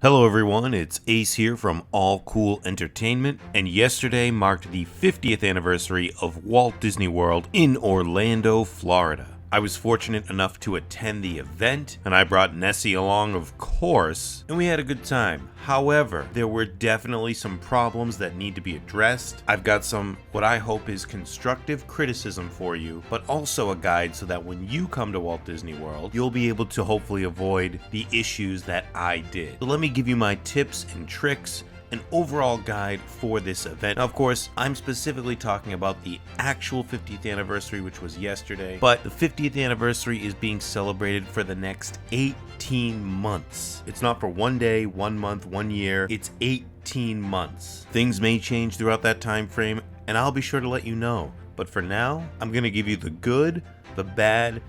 Hello everyone, it's Ace here from All Cool Entertainment, and yesterday marked the 50th anniversary of Walt Disney World in Orlando, Florida. I was fortunate enough to attend the event, and I brought Nessie along, of course, and we had a good time. However, there were definitely some problems that need to be addressed. I've got some, what I hope is constructive criticism for you, but also a guide so that when you come to Walt Disney World, you'll be able to hopefully avoid the issues that I did. So let me give you my tips and tricks, an overall guide for this event. Now, of course, I'm specifically talking about the actual 50th anniversary, which was yesterday, but the 50th anniversary is being celebrated for the next 18 months. It's not for one day, 1 month, 1 year, it's 18 months. Things may change throughout that time frame, and I'll be sure to let you know. But for now, I'm gonna give you the good, the bad,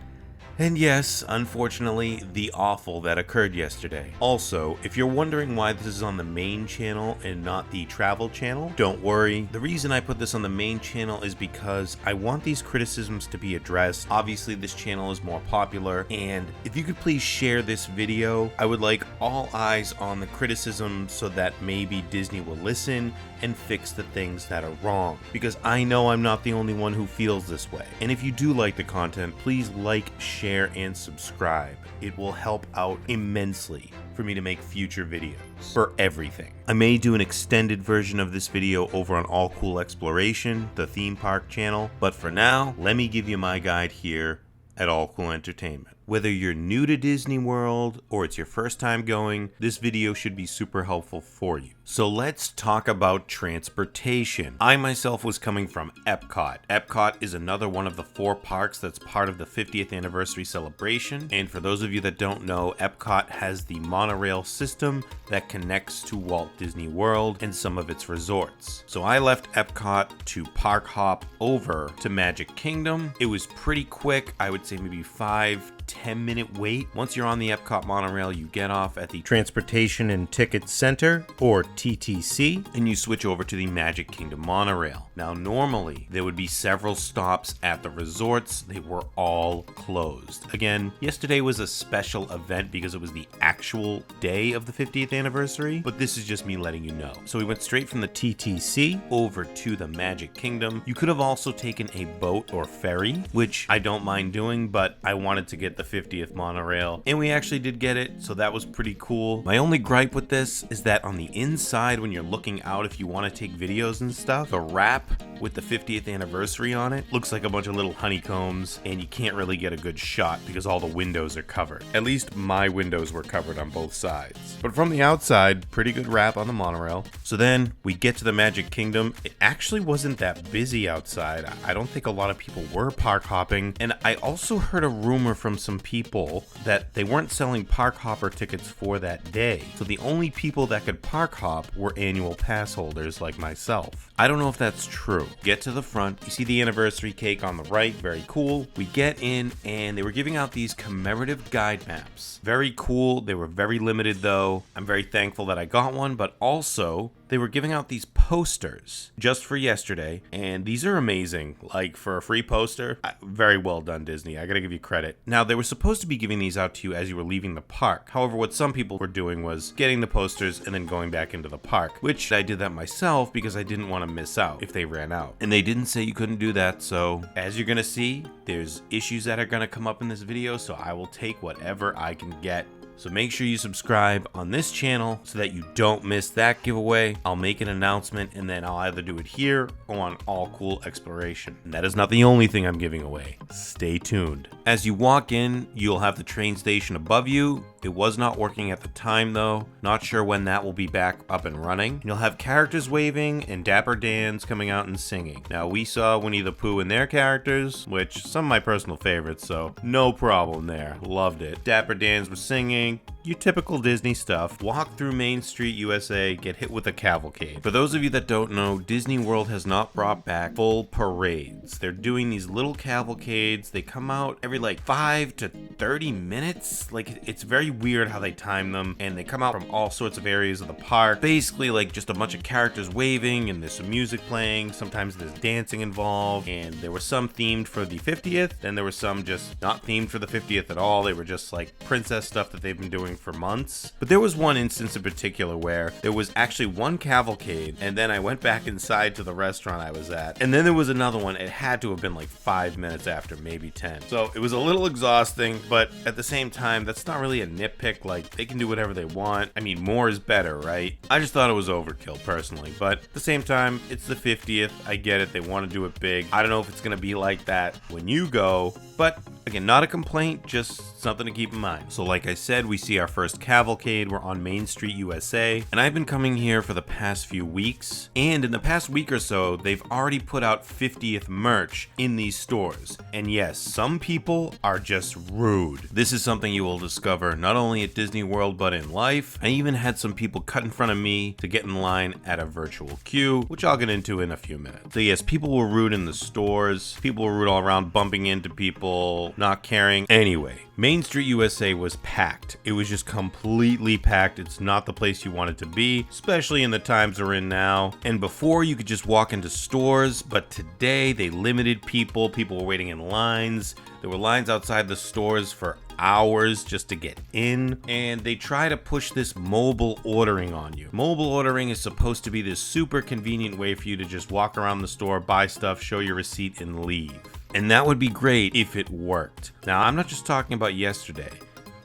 and yes, unfortunately, the awful that occurred yesterday. Also, if you're wondering why this is on the main channel and not the travel channel, don't worry. The reason I put this on the main channel is because I want these criticisms to be addressed. Obviously, this channel is more popular, and if you could please share this video, I would like all eyes on the criticism so that maybe Disney will listen and fix the things that are wrong. Because I know I'm not the only one who feels this way. And if you do like the content, please like, share, and subscribe. It will help out immensely for me to make future videos for everything. I may do an extended version of this video over on All Cool Exploration, the theme park channel, but for now, let me give you my guide here at All Cool Entertainment. Whether you're new to Disney World or it's your first time going, this video should be super helpful for you. So let's talk about transportation. I myself was coming from Epcot. Epcot is another one of the 4 parks that's part of the 50th anniversary celebration. And for those of you that don't know, Epcot has the monorail system that connects to Walt Disney World and some of its resorts. So I left Epcot to park hop over to Magic Kingdom. It was pretty quick. I would say maybe 5-10-minute wait. Once you're on the Epcot monorail, you get off at the Transportation and Ticket Center, or TTC, and you switch over to the Magic Kingdom monorail. Now, normally, there would be several stops at the resorts. They were all closed. Again, yesterday was a special event because it was the actual day of the 50th anniversary, but this is just me letting you know. So we went straight from the TTC over to the Magic Kingdom. You could have also taken a boat or ferry, which I don't mind doing, but I wanted to get the 50th monorail, and we actually did get it, so that was pretty cool. My only gripe with this is that on the inside, when you're looking out, if you want to take videos and stuff, the wrap with the 50th anniversary on it looks like a bunch of little honeycombs, and you can't really get a good shot because all the windows are covered. At least my windows were covered on both sides. But from the outside, pretty good wrap on the monorail. So then we get to the Magic Kingdom. It actually wasn't that busy outside. I don't think a lot of people were park hopping, and I also heard a rumor from some people that they weren't selling park hopper tickets for that day. So the only people that could park hop were annual pass holders like myself. I don't know if that's true. Get to the front, you see the anniversary cake on the right, very cool. We get in and they were giving out these commemorative guide maps. Very cool. They were very limited though. I'm very thankful that I got one, but also they were giving out these posters just for yesterday, and these are amazing. Like, for a free poster, very well done, Disney. I gotta give you credit. Now, they were supposed to be giving these out to you as you were leaving the park. However, what some people were doing was getting the posters and then going back into the park, which I did that myself because I didn't want to miss out if they ran out. And they didn't say you couldn't do that, so as you're gonna see, there's issues that are gonna come up in this video, so I will take whatever I can get. So make sure you subscribe on this channel so that you don't miss that giveaway. I'll make an announcement and then I'll either do it here or on All Cool Exploration. And that is not the only thing I'm giving away. Stay tuned. As you walk in, you'll have the train station above you. It was not working at the time though. Not sure when that will be back up and running. You'll have characters waving and Dapper Dans coming out and singing. Now, we saw Winnie the Pooh and their characters, which some of my personal favorites, so no problem there. Loved it. Dapper Dans was singing. Your typical Disney stuff. Walk through Main Street, USA, get hit with a cavalcade. For those of you that don't know, Disney World has not brought back full parades. They're doing these little cavalcades. They come out every like 5 to 30 minutes. Like, it's very weird how they time them, and they come out from all sorts of areas of the park. Basically, like, just a bunch of characters waving, and there's some music playing. Sometimes there's dancing involved, and there were some themed for the 50th, then there were some just not themed for the 50th at all. They were just like princess stuff that they've been doing going for months. But there was one instance in particular where there was actually one cavalcade, and then I went back inside to the restaurant I was at, and then there was another one. It had to have been like 5 minutes after, maybe 10. So it was a little exhausting, but at the same time, that's not really a nitpick. Like, they can do whatever they want. I mean, more is better, right? I just thought it was overkill personally, but at the same time, it's the 50th. I get it. They want to do it big. I don't know if it's going to be like that when you go, but again, not a complaint, just something to keep in mind. So like I said, we see our first cavalcade. We're on Main Street, USA, and I've been coming here for the past few weeks, and in the past week or so, they've already put out 50th merch in these stores. And yes, some people are just rude. This is something you will discover not only at Disney World, but in life. I even had some people cut in front of me to get in line at a virtual queue, which I'll get into in a few minutes. So yes, people were rude in the stores. People were rude all around, bumping into people, not caring. Anyway, Main Street USA was packed. It was just completely packed. It's not the place you want it to be, especially in the times we're in now. And before, you could just walk into stores, but today they limited people. People were waiting in lines. There were lines outside the stores for hours just to get in, and they try to push this mobile ordering on you. Mobile ordering is supposed to be this super convenient way for you to just walk around the store, buy stuff, show your receipt, and leave. And that would be great if it worked. Now, I'm not just talking about yesterday.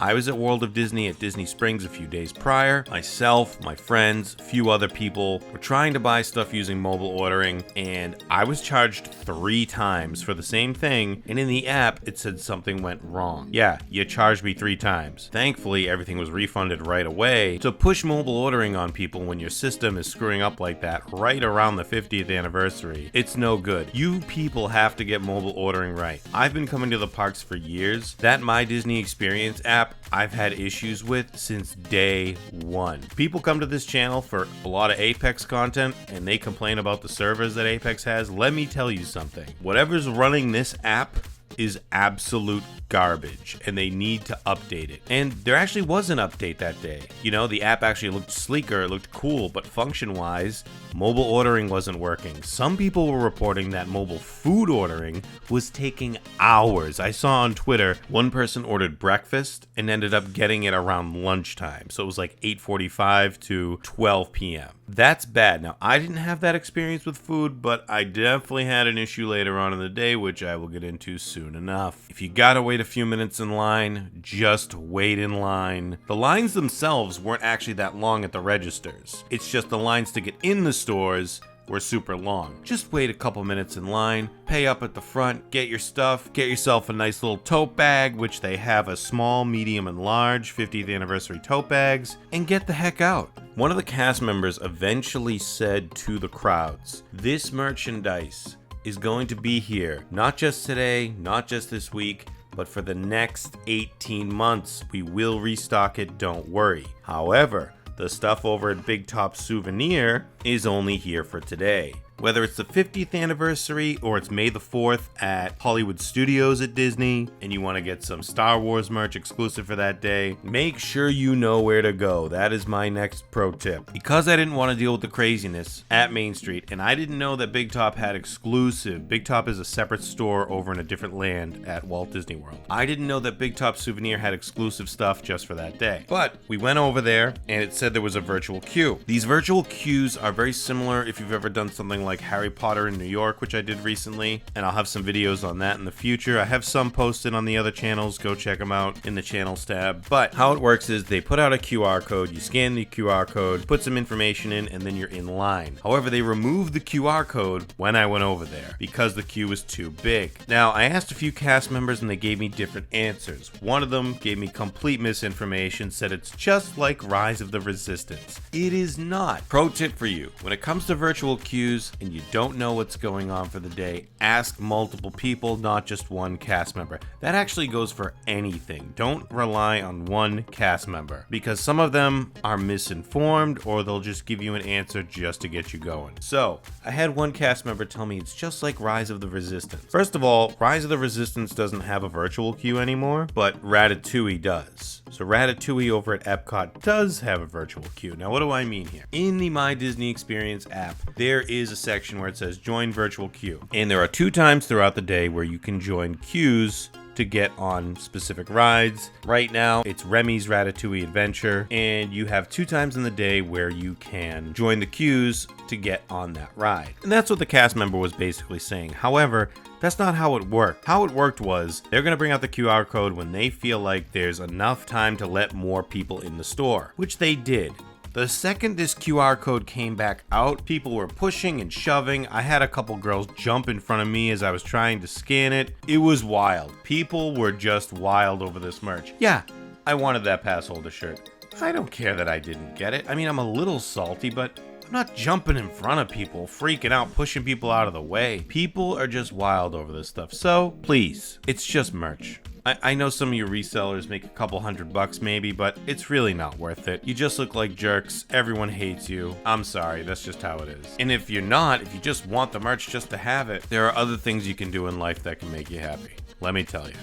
I was at World of Disney at Disney Springs a few days prior. Myself, my friends, a few other people were trying to buy stuff using mobile ordering, and I was charged 3 times for the same thing, and in the app, it said something went wrong. Yeah, you charged me 3 times. Thankfully, everything was refunded right away. To push mobile ordering on people when your system is screwing up like that right around the 50th anniversary, it's no good. You people have to get mobile ordering right. I've been coming to the parks for years. That My Disney Experience app I've had issues with since day one. People come to this channel for a lot of Apex content, and they complain about the servers that Apex has. Let me tell you something. Whatever's running this app is absolute garbage, and they need to update it. And there actually was an update that day. You know, the app actually looked sleeker, it looked cool, but function-wise, mobile ordering wasn't working. Some people were reporting that mobile food ordering was taking hours. I saw on Twitter, one person ordered breakfast and ended up getting it around lunchtime. So it was like 8:45 to 12 p.m. That's bad. Now, I didn't have that experience with food, but I definitely had an issue later on in the day, which I will get into soon enough. If you gotta wait a few minutes in line, just wait in line. The lines themselves weren't actually that long at the registers. It's just the lines to get in the stores were super long. Just wait a couple minutes in line, pay up at the front, get your stuff, get yourself a nice little tote bag, which they have a small, medium, and large 50th anniversary tote bags, and get the heck out. One of the cast members eventually said to the crowds, "This merchandise is going to be here, not just today, not just this week, but for the next 18 months. We will restock it, don't worry. However, the stuff over at Big Top Souvenir is only here for today." Whether it's the 50th anniversary or it's May the 4th at Hollywood Studios at Disney and you want to get some Star Wars merch exclusive for that day, make sure you know where to go. That is my next pro tip. Because I didn't want to deal with the craziness at Main Street, and I didn't know that Big Top had exclusive. Big Top is a separate store over in a different land at Walt Disney World. I didn't know that Big Top Souvenir had exclusive stuff just for that day. But we went over there and it said there was a virtual queue. These virtual queues are very similar if you've ever done something like Harry Potter in New York, which I did recently, and I'll have some videos on that in the future. I have some posted on the other channels. Go check them out in the channels tab. But how it works is they put out a QR code, you scan the QR code, put some information in, and then you're in line. However, they removed the QR code when I went over there because the queue was too big. Now, I asked a few cast members and they gave me different answers. One of them gave me complete misinformation, said it's just like Rise of the Resistance. It is not. Pro tip for you, when it comes to virtual queues and you don't know what's going on for the day, ask multiple people, not just one cast member. That actually goes for anything. Don't rely on one cast member because some of them are misinformed or they'll just give you an answer just to get you going. So, I had one cast member tell me it's just like Rise of the Resistance. First of all, Rise of the Resistance doesn't have a virtual queue anymore, but Ratatouille does. So Ratatouille over at Epcot does have a virtual queue. Now, what do I mean here? In the My Disney Experience app, there is a section where it says join virtual queue. And there are 2 times throughout the day where you can join queues to get on specific rides. Right now, it's Remy's Ratatouille Adventure, and you have 2 times in the day where you can join the queues to get on that ride. And that's what the cast member was basically saying. However, that's not how it worked. How it worked was they're going to bring out the QR code when they feel like there's enough time to let more people in the store, which they did. The second this QR code came back out, people were pushing and shoving. I had a couple girls jump in front of me as I was trying to scan it. It was wild. People were just wild over this merch. Yeah, I wanted that pass holder shirt. I don't care that I didn't get it. I mean, I'm a little salty, but I'm not jumping in front of people, freaking out, pushing people out of the way. People are just wild over this stuff. So, please, it's just merch. I know some of your resellers make a couple $100 maybe, but it's really not worth it. You just look like jerks. Everyone hates you. I'm sorry, that's just how it is. And if you're not, if you just want the merch just to have it, there are other things you can do in life that can make you happy. Let me tell you.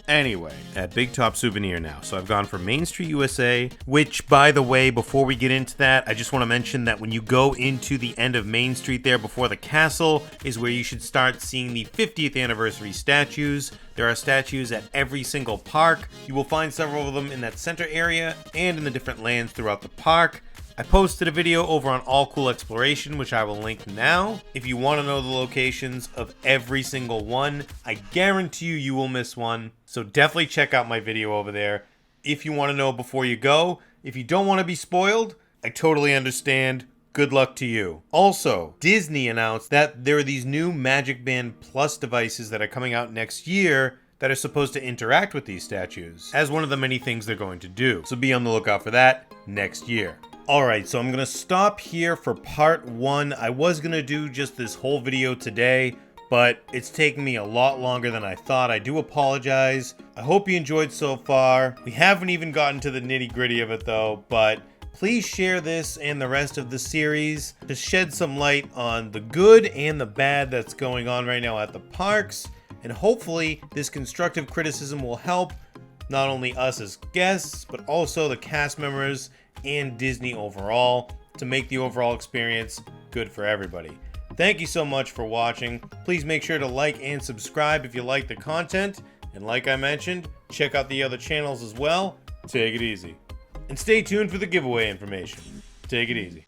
Anyway, at Big Top Souvenir now. So I've gone for Main Street USA, which, by the way, before we get into that, I just want to mention that when you go into the end of Main Street there before the castle is where you should start seeing the 50th anniversary statues. There are statues at every single park. You will find several of them in that center area and in the different lands throughout the park. I posted a video over on All Cool Exploration, which I will link now. If you want to know the locations of every single one, I guarantee you will miss one. So definitely check out my video over there if you want to know before you go. If you don't want to be spoiled, I totally understand. Good luck to you. Also, Disney announced that there are these new MagicBand Plus devices that are coming out next year that are supposed to interact with these statues as one of the many things they're going to do. So be on the lookout for that next year. Alright, so I'm going to stop here for part 1. I was going to do just this whole video today, but it's taking me a lot longer than I thought. I do apologize. I hope you enjoyed so far. We haven't even gotten to the nitty-gritty of it though, but please share this and the rest of the series to shed some light on the good and the bad that's going on right now at the parks, and hopefully this constructive criticism will help not only us as guests, but also the cast members and Disney overall to make the overall experience good for everybody. Thank you so much for watching. Please make sure to like and subscribe if you like the content. And like I mentioned, check out the other channels as well. Take it easy. And stay tuned for the giveaway information. Take it easy.